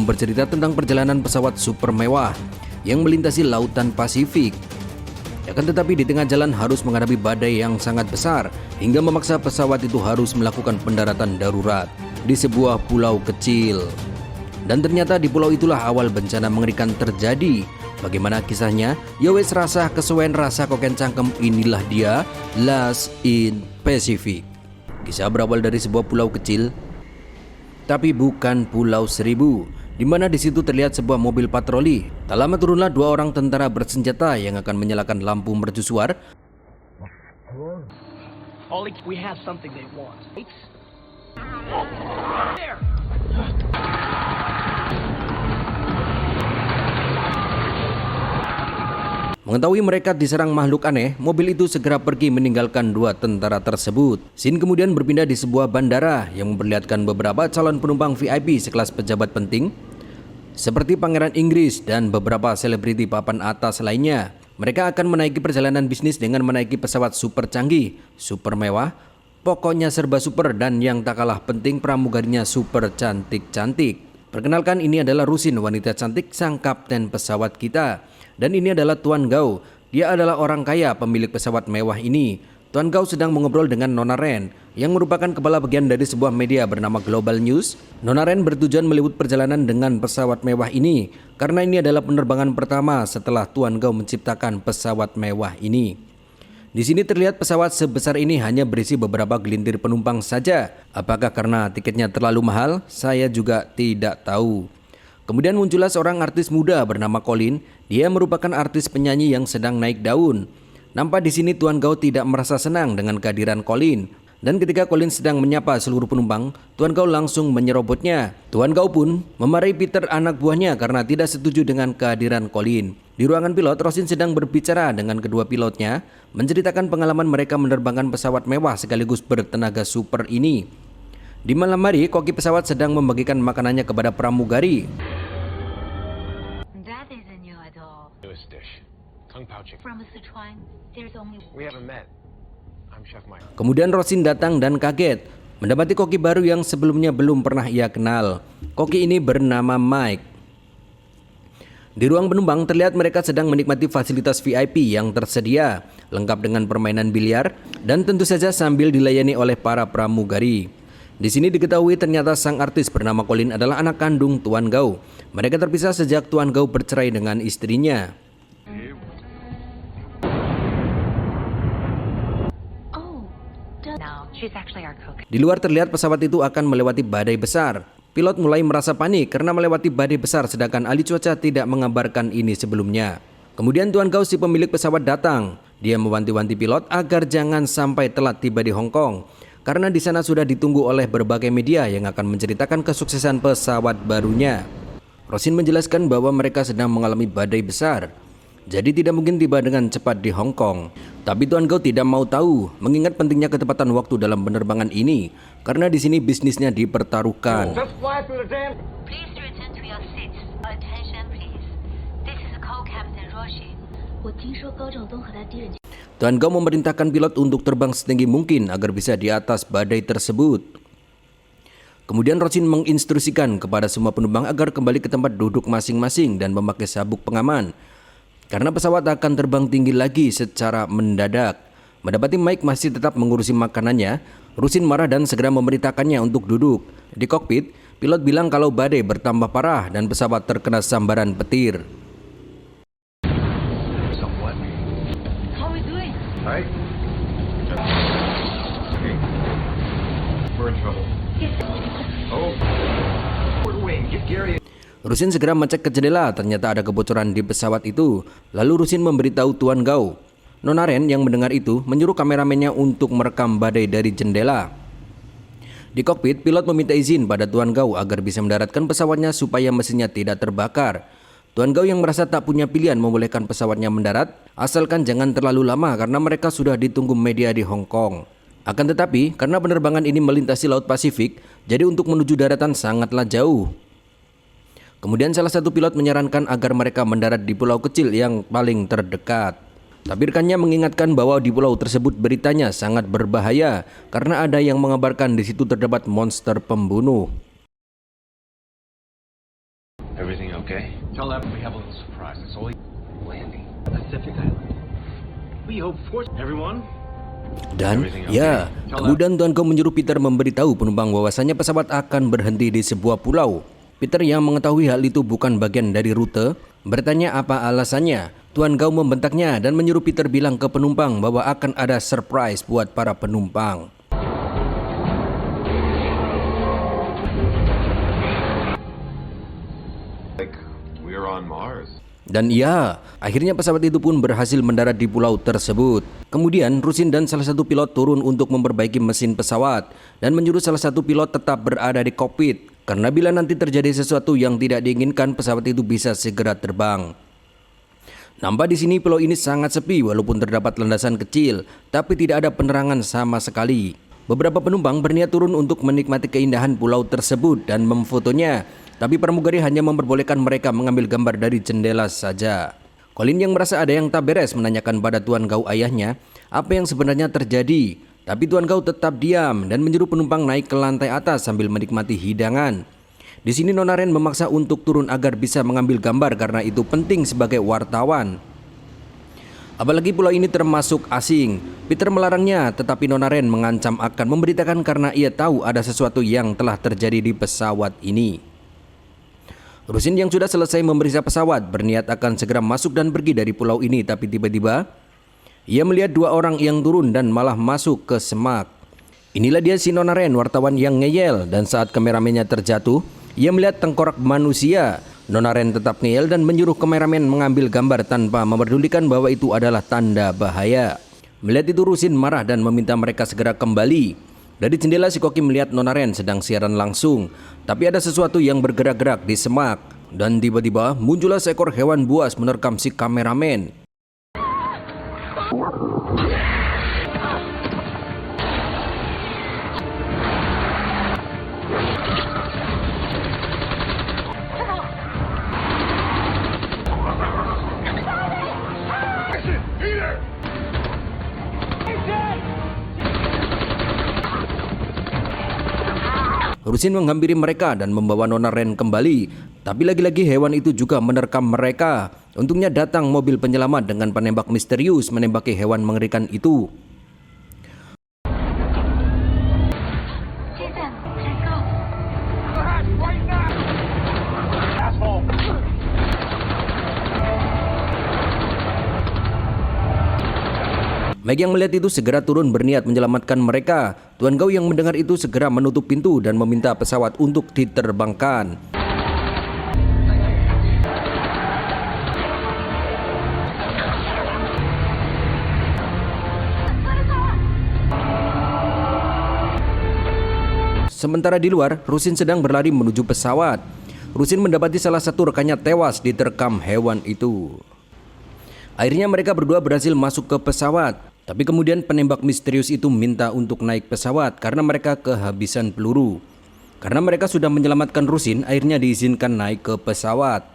yang bercerita tentang perjalanan pesawat super mewah yang melintasi lautan Pasifik. Akan tetapi di tengah jalan harus menghadapi badai yang sangat besar hingga memaksa pesawat itu harus melakukan pendaratan darurat di sebuah pulau kecil. Dan ternyata di pulau itulah awal bencana mengerikan terjadi. Bagaimana kisahnya? Yowes rasa kesuwen rasa koken cangkem, inilah dia Lost in Pacific. Kisah berawal dari sebuah pulau kecil, tapi bukan Pulau Seribu, di mana di situ terlihat sebuah mobil patroli. Tak lama turunlah dua orang tentara bersenjata yang akan menyalakan lampu mercusuar. Ollie, we have something they want. There. Mengetahui mereka diserang makhluk aneh, mobil itu segera pergi meninggalkan dua tentara tersebut. Scene kemudian berpindah di sebuah bandara yang memperlihatkan beberapa calon penumpang VIP sekelas pejabat penting seperti Pangeran Inggris dan beberapa selebriti papan atas lainnya. Mereka akan menaiki perjalanan bisnis dengan menaiki pesawat super canggih, super mewah, pokoknya serba super, dan yang tak kalah penting pramugarinya super cantik-cantik. Perkenalkan, ini adalah Rusin, wanita cantik sang kapten pesawat kita. Dan ini adalah Tuan Gao. Dia adalah orang kaya pemilik pesawat mewah ini. Tuan Gao sedang mengobrol dengan Nona Ren yang merupakan kepala bagian dari sebuah media bernama Global News. Nona Ren bertujuan meliput perjalanan dengan pesawat mewah ini karena ini adalah penerbangan pertama setelah Tuan Gao menciptakan pesawat mewah ini. Di sini terlihat pesawat sebesar ini hanya berisi beberapa gelintir penumpang saja. Apakah karena tiketnya terlalu mahal? Saya juga tidak tahu. Kemudian muncullah seorang artis muda bernama Colin. Dia merupakan artis penyanyi yang sedang naik daun. Nampak di sini Tuan Gao tidak merasa senang dengan kehadiran Colin. Dan ketika Colin sedang menyapa seluruh penumpang, Tuan Gao langsung menyerobotnya. Tuan Gao pun memarahi Peter, anak buahnya, karena tidak setuju dengan kehadiran Colin. Di ruangan pilot, Rosin sedang berbicara dengan kedua pilotnya, menceritakan pengalaman mereka menerbangkan pesawat mewah sekaligus bertenaga super ini. Di malam hari, koki pesawat sedang membagikan makanannya kepada pramugari. That isn't new at all. Newest dish, Kung Pao chicken. From Sichuan, there's only We haven't met. I'm Chef Mike. Kemudian Rosin datang dan kaget mendapati koki baru yang sebelumnya belum pernah ia kenal. Koki ini bernama Mike. Di ruang penumpang terlihat mereka sedang menikmati fasilitas VIP yang tersedia, lengkap dengan permainan biliar dan tentu saja sambil dilayani oleh para pramugari. Di sini diketahui ternyata sang artis bernama Colin adalah anak kandung Tuan Gao. Mereka terpisah sejak Tuan Gao bercerai dengan istrinya. Di luar terlihat pesawat itu akan melewati badai besar. Pilot mulai merasa panik karena melewati badai besar, sedangkan ahli cuaca tidak mengabarkan ini sebelumnya. Kemudian Tuan Gao, si pemilik pesawat, datang. Dia mewanti-wanti pilot agar jangan sampai telat tiba di Hong Kong, karena di sana sudah ditunggu oleh berbagai media yang akan menceritakan kesuksesan pesawat barunya. Rosin menjelaskan bahwa mereka sedang mengalami badai besar, jadi tidak mungkin tiba dengan cepat di Hong Kong. Tapi Tuan Gao tidak mau tahu, mengingat pentingnya ketepatan waktu dalam penerbangan ini, karena di sini bisnisnya dipertaruhkan. Please return to your seats. Attention, please. This is Co-Captain Roshi. Tuan Gao memerintahkan pilot untuk terbang setinggi mungkin agar bisa di atas badai tersebut. Kemudian Rosin menginstruksikan kepada semua penumpang agar kembali ke tempat duduk masing-masing dan memakai sabuk pengaman, karena pesawat akan terbang tinggi lagi secara mendadak. Mendapati Mike masih tetap mengurusi makanannya, Rosin marah dan segera memerintahkannya untuk duduk. Di kokpit, pilot bilang kalau badai bertambah parah dan pesawat terkena sambaran petir. How are we doing? Alright. Okay. We're in trouble. Oh. Wing, get Gary. Rosin segera mengecek ke jendela, ternyata ada kebocoran di pesawat itu. Lalu Rosin memberitahu Tuan Gao. Nona Ren yang mendengar itu menyuruh kameramennya untuk merekam badai dari jendela. Di kokpit, pilot meminta izin pada Tuan Gao agar bisa mendaratkan pesawatnya supaya mesinnya tidak terbakar. Tuan Gao yang merasa tak punya pilihan membolehkan pesawatnya mendarat, asalkan jangan terlalu lama karena mereka sudah ditunggu media di Hong Kong. Akan tetapi, karena penerbangan ini melintasi Laut Pasifik, jadi untuk menuju daratan sangatlah jauh. Kemudian salah satu pilot menyarankan agar mereka mendarat di pulau kecil yang paling terdekat. Tapi rekannya mengingatkan bahwa di pulau tersebut beritanya sangat berbahaya karena ada yang mengabarkan di situ terdapat monster pembunuh. Tell them we have a little surprise. It's only landing. Pacific Island. We hope for everyone. Dan ya, kemudian Tuan Gao menyuruh Peter memberitahu penumpang bahwasanya pesawat akan berhenti di sebuah pulau. Peter yang mengetahui hal itu bukan bagian dari rute, bertanya apa alasannya. Tuan Gao membentaknya dan menyuruh Peter bilang ke penumpang bahwa akan ada surprise buat para penumpang. Like we're on Mars. Dan ya, akhirnya pesawat itu pun berhasil mendarat di pulau tersebut. Kemudian Rusin dan salah satu pilot turun untuk memperbaiki mesin pesawat dan menyuruh salah satu pilot tetap berada di kokpit. Karena bila nanti terjadi sesuatu yang tidak diinginkan, pesawat itu bisa segera terbang. Nampak di sini pulau ini sangat sepi walaupun terdapat landasan kecil, tapi tidak ada penerangan sama sekali. Beberapa penumpang berniat turun untuk menikmati keindahan pulau tersebut dan memfotonya. Tapi pramugari hanya memperbolehkan mereka mengambil gambar dari jendela saja. Colin yang merasa ada yang tak beres menanyakan pada Tuan Gao ayahnya apa yang sebenarnya terjadi. Tapi Tuan Gao tetap diam dan menyuruh penumpang naik ke lantai atas sambil menikmati hidangan. Di sini Nona Ren memaksa untuk turun agar bisa mengambil gambar karena itu penting sebagai wartawan. Apalagi pulau ini termasuk asing. Peter melarangnya, tetapi Nona Ren mengancam akan memberitakan karena ia tahu ada sesuatu yang telah terjadi di pesawat ini. Rusin yang sudah selesai memeriksa pesawat berniat akan segera masuk dan pergi dari pulau ini, tapi tiba-tiba ia melihat dua orang yang turun dan malah masuk ke semak. Inilah dia si Nona Ren, wartawan yang ngeyel, dan saat kameramennya terjatuh, ia melihat tengkorak manusia. Nona Ren tetap ngeyel dan menyuruh kameramen mengambil gambar tanpa memperdulikan bahwa itu adalah tanda bahaya. Melihat itu Rusin marah dan meminta mereka segera kembali. Dari jendela si koki melihat Nona Ren sedang siaran langsung, tapi ada sesuatu yang bergerak-gerak di semak. Dan tiba-tiba muncullah seekor hewan buas menerkam si kameramen. Rusin menghampiri mereka dan membawa Nona Ren kembali. Tapi lagi-lagi hewan itu juga menerkam mereka. Untungnya datang mobil penyelamat dengan penembak misterius menembaki hewan mengerikan itu. Jason, let's go. Mike yang melihat itu segera turun berniat menyelamatkan mereka. Tuan Gao yang mendengar itu segera menutup pintu dan meminta pesawat untuk diterbangkan. Sementara di luar, Rusin sedang berlari menuju pesawat. Rusin mendapati salah satu rekannya tewas diterkam hewan itu. Akhirnya mereka berdua berhasil masuk ke pesawat. Tapi kemudian penembak misterius itu minta untuk naik pesawat karena mereka kehabisan peluru. Karena mereka sudah menyelamatkan Rusin, akhirnya diizinkan naik ke pesawat.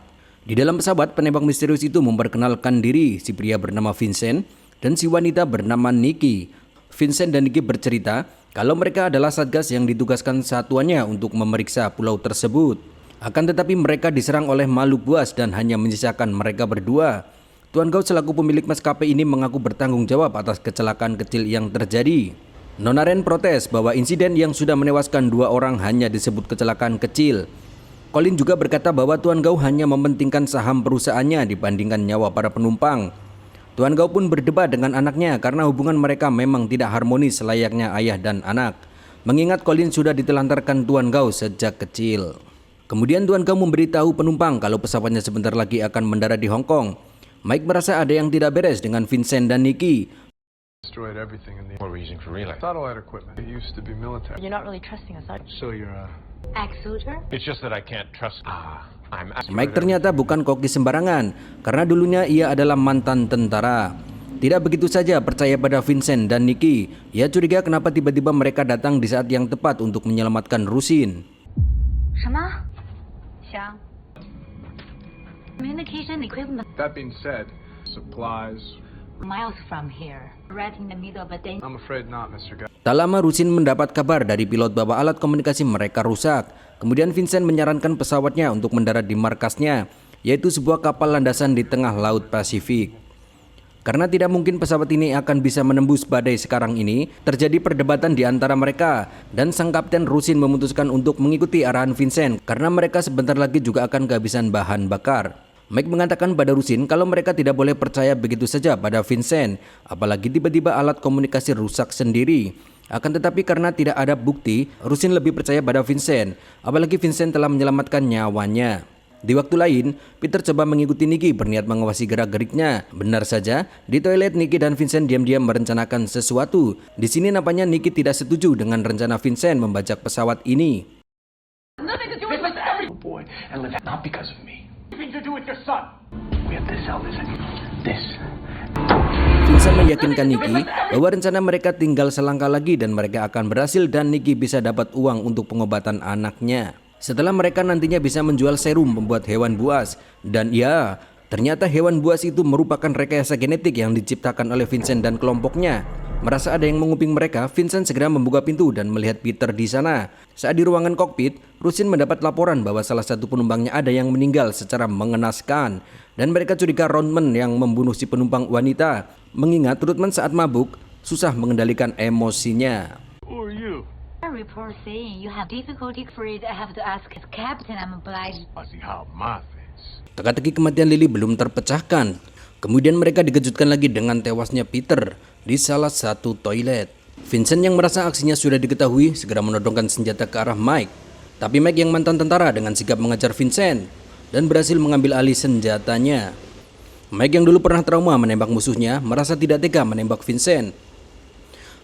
Di dalam pesawat, penembak misterius itu memperkenalkan diri, si pria bernama Vincent dan si wanita bernama Nikki. Vincent dan Nikki bercerita kalau mereka adalah satgas yang ditugaskan satuannya untuk memeriksa pulau tersebut. Akan tetapi mereka diserang oleh makhluk buas dan hanya menyisakan mereka berdua. Tuan Gao selaku pemilik maskapai ini mengaku bertanggung jawab atas kecelakaan kecil yang terjadi. Nona Ren protes bahwa insiden yang sudah menewaskan dua orang hanya disebut kecelakaan kecil. Colin juga berkata bahwa Tuan Gao hanya mementingkan saham perusahaannya dibandingkan nyawa para penumpang. Tuan Gao pun berdebat dengan anaknya karena hubungan mereka memang tidak harmonis layaknya ayah dan anak. Mengingat Colin sudah ditelantarkan Tuan Gao sejak kecil. Kemudian Tuan Gao memberitahu penumpang kalau pesawatnya sebentar lagi akan mendarat di Hong Kong. Mike merasa ada yang tidak beres dengan Vincent dan Nikki. Destroyed everything in the What were you using for relay? satellite equipment. It used to be military. You're not really trusting us, are you? So you're Ex-soldier? It's just that I can't trust. I'm. Mike ternyata bukan koki sembarangan karena dulunya ia adalah mantan tentara. Tidak begitu saja percaya pada Vincent dan Nikki. Ia curiga kenapa tiba-tiba mereka datang di saat yang tepat untuk menyelamatkan Rusin. 什么？想 Communication equipment That being said, supplies. miles from here. Right in the middle of a day. I'm afraid not, Mr. Guy. Tak lama Rusin mendapat kabar dari pilot bahwa alat komunikasi mereka rusak. Kemudian Vincent menyarankan pesawatnya untuk mendarat di markasnya. yaitu sebuah kapal landasan di tengah Laut Pasifik. Karena tidak mungkin pesawat ini akan bisa menembus badai sekarang ini, terjadi perdebatan di antara mereka dan sang kapten Rusin memutuskan untuk mengikuti arahan Vincent karena mereka sebentar lagi juga akan kehabisan bahan bakar. Mike mengatakan pada Rusin kalau mereka tidak boleh percaya begitu saja pada Vincent, apalagi tiba-tiba alat komunikasi rusak sendiri. Akan tetapi karena tidak ada bukti, Rusin lebih percaya pada Vincent, apalagi Vincent telah menyelamatkan nyawanya. Di waktu lain, Peter coba mengikuti Nikki berniat mengawasi gerak-geriknya. Benar saja, di toilet Nikki dan Vincent diam-diam merencanakan sesuatu. Di sini nampaknya Nikki tidak setuju dengan rencana Vincent membajak pesawat ini. Boy, and live not because of me. Nothing to do with your son. We have to sell this. Vincent meyakinkan Nikki bahwa rencana mereka tinggal selangkah lagi dan mereka akan berhasil dan Nikki bisa dapat uang untuk pengobatan anaknya. Setelah mereka nantinya bisa menjual serum pembuat hewan buas. Dan ya, ternyata hewan buas itu merupakan rekayasa genetik yang diciptakan oleh Vincent dan kelompoknya. Merasa ada yang menguping mereka, Vincent segera membuka pintu dan melihat Peter di sana. Saat di ruangan kokpit, Rusin mendapat laporan bahwa salah satu penumpangnya ada yang meninggal secara mengenaskan. Dan mereka curiga Rodman yang membunuh si penumpang wanita. Mengingat Rodman saat mabuk, susah mengendalikan emosinya. Who are you? A report saying you have difficulty. Afraid I have to ask his captain. I'm obliged. I see how my face. Teka-teki kematian Lily belum terpecahkan. Kemudian mereka dikejutkan lagi dengan tewasnya Peter di salah satu toilet. Vincent yang merasa aksinya sudah diketahui segera menodongkan senjata ke arah Mike. Tapi Mike yang mantan tentara dengan sigap mengejar Vincent dan berhasil mengambil alih senjatanya. Mike yang dulu pernah trauma menembak musuhnya merasa tidak tega menembak Vincent.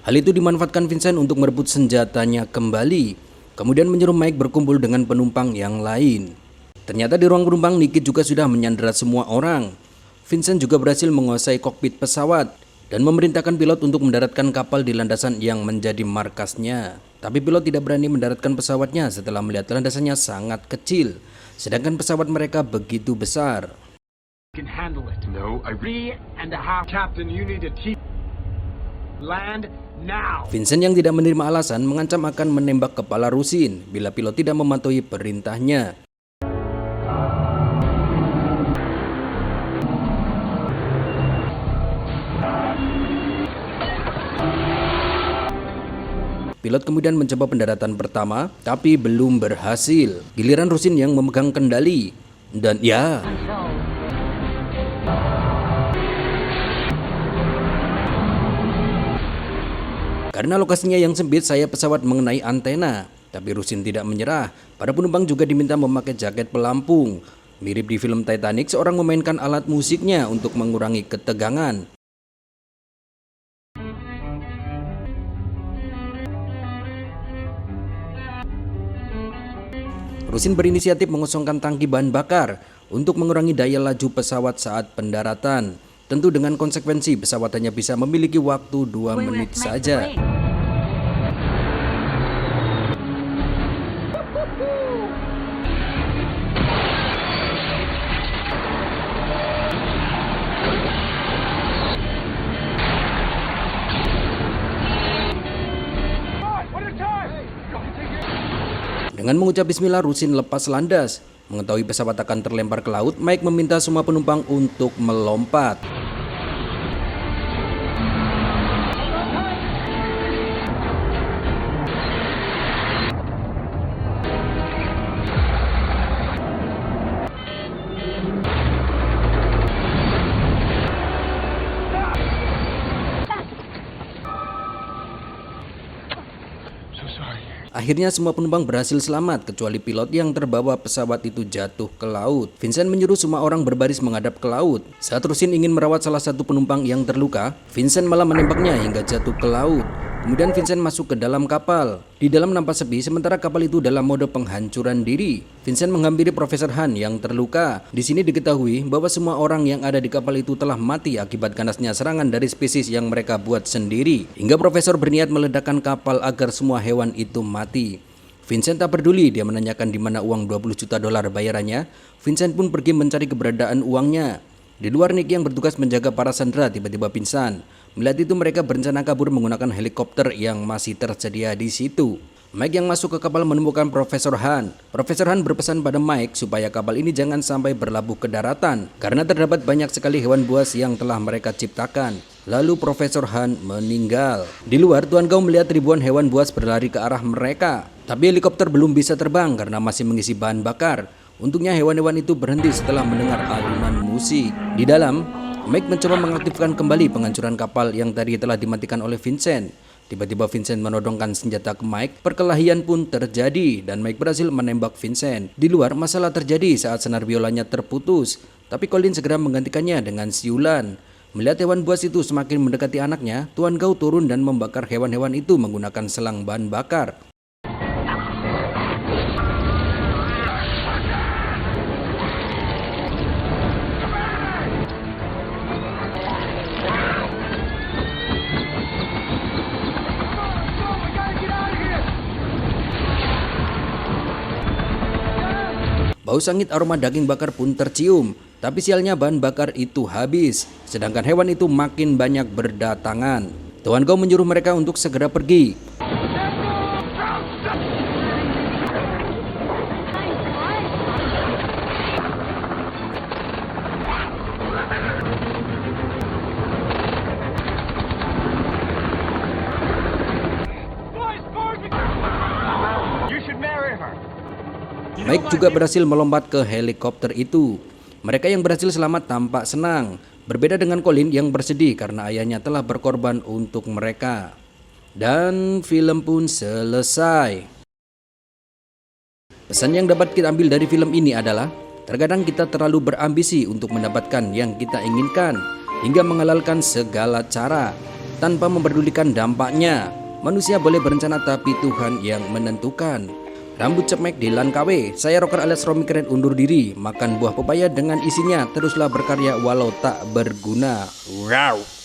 Hal itu dimanfaatkan Vincent untuk merebut senjatanya kembali. Kemudian menyuruh Mike berkumpul dengan penumpang yang lain. Ternyata di ruang penumpang Nikki juga sudah menyandera semua orang. Vincent juga berhasil menguasai kokpit pesawat dan memerintahkan pilot untuk mendaratkan kapal di landasan yang menjadi markasnya. Tapi pilot tidak berani mendaratkan pesawatnya setelah melihat landasannya sangat kecil, sedangkan pesawat mereka begitu besar. Can handle it. No, I 3.5. Captain, you need to keep land now. Vincent yang tidak menerima alasan mengancam akan menembak kepala Rusin bila pilot tidak mematuhi perintahnya. Pilot kemudian mencoba pendaratan pertama, tapi belum berhasil. Giliran Rusin yang memegang kendali. Dan ya, karena lokasinya yang sempit, sayap pesawat mengenai antena. Tapi Rusin tidak menyerah. Para penumpang juga diminta memakai jaket pelampung. Mirip di film Titanic, seorang memainkan alat musiknya untuk mengurangi ketegangan. Rusin berinisiatif mengosongkan tangki bahan bakar untuk mengurangi daya laju pesawat saat pendaratan. Tentu dengan konsekuensi pesawat hanya bisa memiliki waktu 2 menit saja. Dengan mengucap bismillah, Rusin lepas landas. Mengetahui pesawat akan terlempar ke laut, Mike meminta semua penumpang untuk melompat. Akhirnya semua penumpang berhasil selamat kecuali pilot yang terbawa pesawat itu jatuh ke laut. Vincent menyuruh semua orang berbaris menghadap ke laut. Saat Rusin ingin merawat salah satu penumpang yang terluka, Vincent malah menembaknya hingga jatuh ke laut. Kemudian Vincent masuk ke dalam kapal. Di dalam nampak sepi sementara kapal itu dalam mode penghancuran diri. Vincent menghampiri Profesor Han yang terluka. Di sini diketahui bahwa semua orang yang ada di kapal itu telah mati akibat ganasnya serangan dari spesies yang mereka buat sendiri. Hingga Profesor berniat meledakkan kapal agar semua hewan itu mati. Vincent tak peduli, dia menanyakan di mana uang $20 juta bayarannya. Vincent pun pergi mencari keberadaan uangnya. Di luar, Nick yang bertugas menjaga para sandera tiba-tiba pingsan. Melihat itu mereka berencana kabur menggunakan helikopter yang masih tersedia di situ. Mike yang masuk ke kapal menemukan Profesor Han. Profesor Han berpesan pada Mike supaya kapal ini jangan sampai berlabuh ke daratan karena terdapat banyak sekali hewan buas yang telah mereka ciptakan. Lalu Profesor Han meninggal. Di luar, Tuan Gao melihat ribuan hewan buas berlari ke arah mereka. Tapi helikopter belum bisa terbang karena masih mengisi bahan bakar. Untungnya hewan-hewan itu berhenti setelah mendengar alunan musik. Di dalam, Mike mencoba mengaktifkan kembali penghancuran kapal yang tadi telah dimatikan oleh Vincent. Tiba-tiba Vincent menodongkan senjata ke Mike, perkelahian pun terjadi dan Mike berhasil menembak Vincent. Di luar, masalah terjadi saat senar biolanya terputus, tapi Colin segera menggantikannya dengan siulan. Melihat hewan buas itu semakin mendekati anaknya, Tuan Gao turun dan membakar hewan-hewan itu menggunakan selang bahan bakar. Bau sangit aroma daging bakar pun tercium, tapi sialnya bahan bakar itu habis, sedangkan hewan itu makin banyak berdatangan. Tuan Gao menyuruh mereka untuk segera pergi. You should marry her. Mike juga berhasil melompat ke helikopter itu. Mereka yang berhasil selamat tampak senang. Berbeda dengan Colin yang bersedih karena ayahnya telah berkorban untuk mereka. Dan film pun selesai. Pesan yang dapat kita ambil dari film ini adalah, terkadang kita terlalu berambisi untuk mendapatkan yang kita inginkan, hingga menghalalkan segala cara, tanpa memperdulikan dampaknya. Manusia boleh berencana tapi Tuhan yang menentukan. Rambut Cemek di Langkawi, saya Rocker alias Romi Keren undur diri. Makan buah pepaya dengan isinya, teruslah berkarya walau tak berguna. Wow.